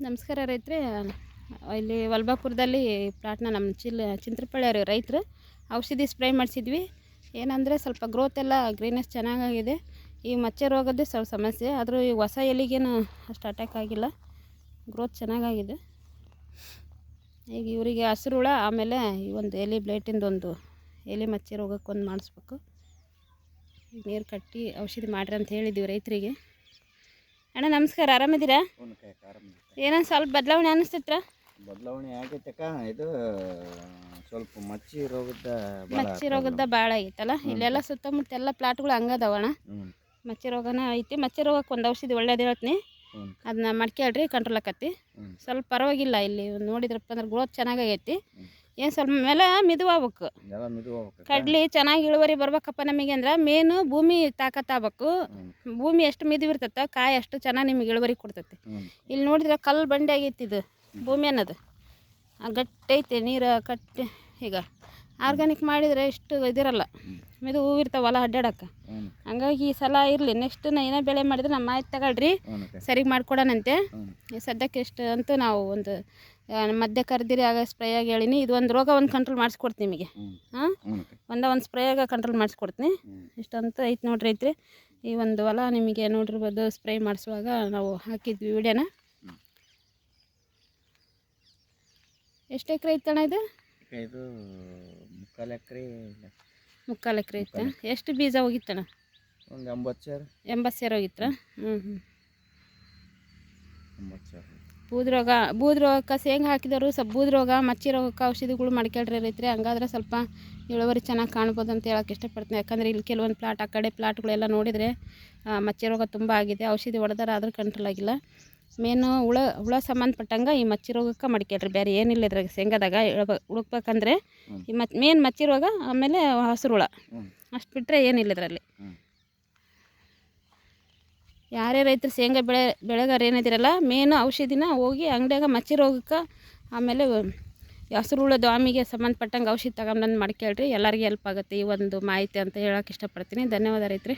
ನಮಸ್ಕಾರ ರೈತರೇ. ಇಲ್ಲಿ ವಲ್ಭಾಪುರದಲ್ಲಿ ಪ್ಲಾಟ್ನ ನಮ್ಮ ಚಿಂತ್ರಪಳ್ಳಿ ರೈತರು ಔಷಧಿ ಸ್ಪ್ರೇ ಮಾಡಿಸಿದ್ವಿ. ಏನಂದರೆ ಸ್ವಲ್ಪ ಗ್ರೋತ್ ಎಲ್ಲ ಗ್ರೀನೆಸ್ ಚೆನ್ನಾಗಾಗಿದೆ. ಈ ಮಚ್ಚೆ ರೋಗದ್ದೇ ಸ್ವಲ್ಪ ಸಮಸ್ಯೆ, ಆದರೂ ಈ ಹೊಸ ಎಲೆಗೇನು ಅಷ್ಟು ಅಟ್ಯಾಕ್ ಆಗಿಲ್ಲ, ಗ್ರೋತ್ ಚೆನ್ನಾಗಾಗಿದೆ. ಈಗ ಇವರಿಗೆ ಹಸಿರು ಹುಳ, ಆಮೇಲೆ ಈ ಒಂದು ಎಲೆ ಬ್ಲೈಟಿಂದೊಂದು ಎಲೆ ಮಚ್ಚೆ ರೋಗಕ್ಕೊಂದು ಮಾಡಿಸ್ಬೇಕು. ನೀರು ಕಟ್ಟಿ ಔಷಧಿ ಮಾಡಿರಿ ಅಂತ ಹೇಳಿದ್ದೀವಿ ರೈತರಿಗೆ. ಅಣ್ಣ ನಮಸ್ಕಾರ, ಆರಾಮಿದ್ದೀರಾ? ಏನೋ ಸ್ವಲ್ಪ ಬದಲಾವಣೆ ಅನ್ನಿಸ್ತೈತ್ರ? ಬದಲಾವಣೆ ಆಗೈತಕ್ಕ. ಇದು ಸ್ವಲ್ಪ ಮಚ್ಚಿ ರೋಗದ ಭಾಳ ಆಗೈತಲ್ಲ. ಇಲ್ಲೆಲ್ಲ ಸುತ್ತಮುತ್ತ ಎಲ್ಲ ಪ್ಲಾಟ್ಗಳು ಹಂಗದವಣ್ಣ. ಮಚ್ಚಿ ರೋಗನ ಐತಿ. ಮಚ್ಚಿ ರೋಗಕ್ಕೆ ಒಂದು ಔಷಧಿ ಒಳ್ಳೇದು ಹೇಳ್ತೀನಿ, ಅದನ್ನ ಮಾಡ್ಕೊಳ್ರಿ, ಕಂಟ್ರೋಲ್ ಆಕತಿ. ಸ್ವಲ್ಪ ಪರವಾಗಿಲ್ಲ. ಇಲ್ಲಿ ನೋಡಿದ್ರಪ್ಪ ಅಂದ್ರೆ ಗ್ರೋತ್ ಚೆನ್ನಾಗೈತಿ. ಏನು ಸ್ವಲ್ಪ ಮೇಲೆ ಮಿದುವಾಗಬೇಕು. ಕಡ್ಲಿ ಚೆನ್ನಾಗಿ ಇಳುವರಿ ಬರ್ಬೇಕಪ್ಪ ನಮಗೆ ಅಂದ್ರೆ ಮೇನು ಭೂಮಿ ತಾಕತ್ತಾಗಬೇಕು. ಭೂಮಿ ಎಷ್ಟು ಮಿದುವಿರ್ತೈತೆ ಕಾಯಿ ಅಷ್ಟು ಚೆನ್ನಾಗಿ ನಿಮಗೆ ಇಳುವರಿ ಕೊಡ್ತೈತಿ. ಇಲ್ಲಿ ನೋಡಿದ್ರೆ ಕಲ್ಲು ಬಂಡೆ ಆಗೈತಿ ಇದು ಭೂಮಿ ಅನ್ನೋದು. ಗಟ್ಟಿ ಐತಿ, ನೀರು ಕಟ್ಟಿ. ಈಗ ಆರ್ಗ್ಯಾನಿಕ್ ಮಾಡಿದರೆ ಇಷ್ಟು ಇದಿರಲ್ಲ, ಮಿದು ಹೂವು ಇರ್ತಾವಲ್ಲ ಅಡ್ಡಾಡಕ್ಕೆ. ಹಂಗಾಗಿ ಈ ಸಲ ಇರಲಿ, ನೆಕ್ಸ್ಟ್ ಏನೋ ಬೆಳೆ ಮಾಡಿದ್ರೆ ನಮ್ಮ ಮಾಹಿತಿ ತಗೊಳ್ರಿ, ಸರಿಗೆ ಮಾಡ್ಕೊಡೋಣಂತೆ. ಸದ್ಯಕ್ಕೆ ಎಷ್ಟು ಅಂತೂ ನಾವು ಒಂದು ಮಧ್ಯೆ ಕರೆದಿರಿ, ಆಗ ಸ್ಪ್ರೇಯಾಗಿ ಹೇಳಿನಿ. ಇದು ಒಂದು ರೋಗ ಒಂದು ಕಂಟ್ರೋಲ್ ಮಾಡಿಸ್ಕೊಡ್ತೀನಿ ನಿಮಗೆ. ಒಂದು ಸ್ಪ್ರೇಯಾಗ ಕಂಟ್ರೋಲ್ ಮಾಡಿಸ್ಕೊಡ್ತೀನಿ. ಇಷ್ಟಂತೂ ಐತೆ ನೋಡ್ರಿ ಐತ್ರಿ. ಈ ಒಂದು ಹೊಲ ನಿಮಗೆ ನೋಡಿರ್ಬೋದು, ಸ್ಪ್ರೇ ಮಾಡಿಸುವಾಗ ನಾವು ಹಾಕಿದ್ವಿ ವಿಡಿಯೋನ. ಎಷ್ಟು ಎಕರೆ ಐತಣ್ಣ ಇದು? ಇದು ಮುಕ್ಕಾಲು ಎಕರೆ ಐತೆ. ಎಷ್ಟು ಬೀಜ ಹೋಗಿತ್ತಣ್ಣ? ಒಂದು 80 ಸೇರು ಹೋಗಿತ್ತಾ? 80 ಸೇರು. ಬೂದ್ ರೋಗಕ್ಕೆ ಶೇಂಗಾ ಹಾಕಿದವರು ಸ್ವಲ್ಪ ಬೂದ್ ರೋಗ, ಮಚ್ಚಿ ರೋಗಕ್ಕೆ ಔಷಧಿಗಳು ಮಾಡ್ಕೊಳ್ರಿ ರೈತರೆ. ಹಂಗಾದ್ರೆ ಸ್ವಲ್ಪ ಇಳುವರಿ ಚೆನ್ನಾಗಿ ಕಾಣ್ಬೋದು ಅಂತ ಹೇಳೋಕೆ ಇಷ್ಟಪಡ್ತೀನಿ. ಯಾಕಂದರೆ ಇಲ್ಲಿ ಕೆಲವೊಂದು ಪ್ಲಾಟ್, ಆ ಕಡೆ ಪ್ಲಾಟ್ಗಳೆಲ್ಲ ನೋಡಿದರೆ ಮಚ್ಚಿ ರೋಗ ತುಂಬ ಆಗಿದೆ. ಔಷಧಿ ಹೊಡೆದಾರ ಆದರೂ ಕಂಟ್ರೋಲ್ ಆಗಿಲ್ಲ. ಮೇನು ಹುಳ ಸಂಬಂಧಪಟ್ಟಂಗೆ ಈ ಮಚ್ಚಿ ರೋಗಕ್ಕೆ ಮಾಡ್ಕೊಳ್ರಿ, ಬೇರೆ ಏನಿಲ್ಲ ಇದ್ರಾಗ. ಶೇಂಗಾದಾಗ ಹುಡುಕ್ಬೇಕಂದ್ರೆ ಈ ಮೇನ್ ಮಚ್ಚಿ ರೋಗ, ಆಮೇಲೆ ಹಸಿರು ಹುಳ, ಅಷ್ಟು ಬಿಟ್ಟರೆ ಏನಿಲ್ಲ ಇದರಲ್ಲಿ. ಯಾರೇ ರೈತರು ಶೇಂಗಾ ಬೆಳೆಗಾರ ಏನಿದಿರಲ್ಲ, ಮೇನು ಔಷಧಿನ ಹೋಗಿ ಅಂಗಡಿಯಾಗ ಮಚ್ಚಿ ರೋಗಕ್ಕೆ, ಆಮೇಲೆ ಹಸಿರು ಹುಳ ದ್ವಾಮಿಗೆ ಸಂಬಂಧಪಟ್ಟಂಗೆ ಔಷಧಿ ತಗೊಂಬಂದು ಮಾಡ್ಕೊಳ್ರಿ. ಎಲ್ಲರಿಗೂ ಹೆಲ್ಪ್ ಆಗುತ್ತೆ ಈ ಒಂದು ಮಾಹಿತಿ ಅಂತ ಹೇಳೋಕೆ ಇಷ್ಟಪಡ್ತೀನಿ. ಧನ್ಯವಾದ ರೈತರೆ.